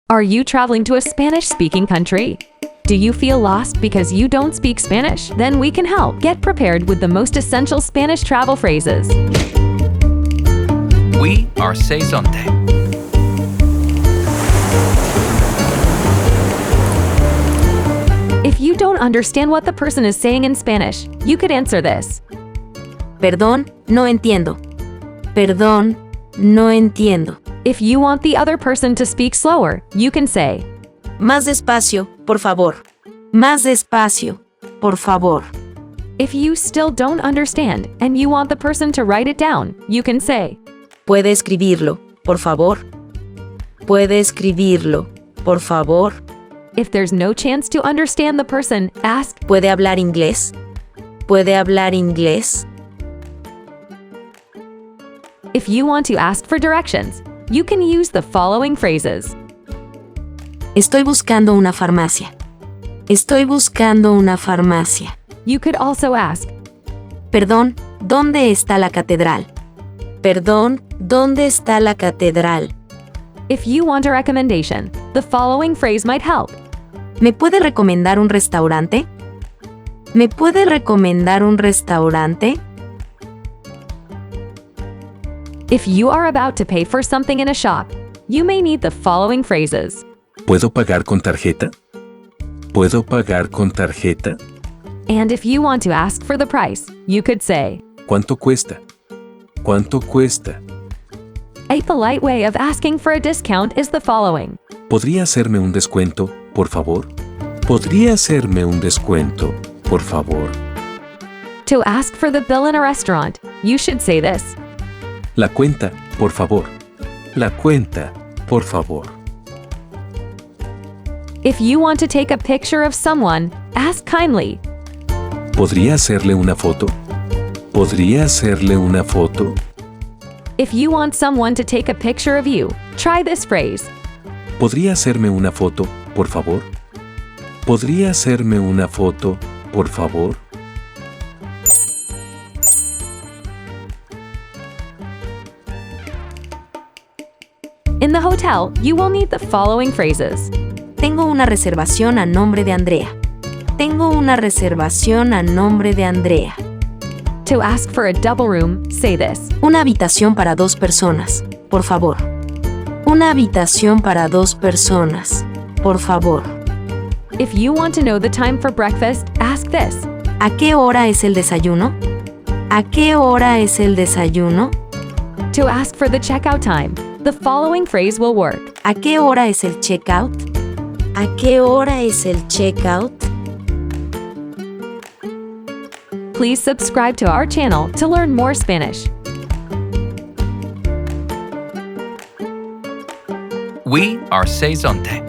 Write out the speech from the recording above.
Are you traveling to a Spanish-speaking country? Do you feel lost because you don't speak Spanish? Then we can help. Get prepared with the most essential Spanish travel phrases. We are Seisonte. If you don't understand what the person is saying in Spanish, you could answer this. Perdón, no entiendo. Perdón, no entiendo. If you want the other person to speak slower, you can say, Más despacio, por favor. Más despacio, por favor. if you still don't understand and you want the person to write it down, you can say, ¿Puede escribirlo, por favor? ¿Puede escribirlo, por favor? if there's no chance to understand the person, ask, ¿Puede hablar inglés? ¿Puede hablar inglés? if you want to ask for directions, you can use the following phrases. Estoy buscando una farmacia. Estoy buscando una farmacia. You could also ask, Perdón, ¿dónde está la catedral? Perdón, ¿dónde está la catedral? if you want a recommendation, the following phrase might help. ¿Me puede recomendar un restaurante? ¿Me puede recomendar un restaurante? If you are about to pay for something in a shop, you may need the following phrases. ¿Puedo pagar con tarjeta? ¿Puedo pagar con tarjeta? And if you want to ask for the price, you could say, ¿Cuánto cuesta? ¿Cuánto cuesta? a polite way of asking for a discount is the following. ¿Podría hacerme un descuento, por favor? ¿Podría hacerme un descuento, por favor? To ask for the bill in a restaurant, you should say this. La cuenta, por favor. La cuenta, por favor. If you want to take a picture of someone, ask kindly. ¿Podría hacerle una foto? ¿Podría hacerle una foto? If you want someone to take a picture of you, try this phrase. ¿Podría hacerme una foto, por favor? ¿Podría hacerme una foto, por favor? In the hotel, you will need the following phrases. Tengo una reservación a nombre de Andrea. Tengo una reservación a nombre de Andrea. To ask for a double room, say this. Una habitación para 2 personas, por favor. Una habitación para 2 personas, por favor. If you want to know the time for breakfast, ask this. ¿A qué hora es el desayuno? ¿A qué hora es el desayuno? To ask for the checkout time, the following phrase will work. ¿A qué hora es el checkout? ¿A qué hora es el checkout? Please subscribe to our channel to learn more Spanish. We are Seisonte.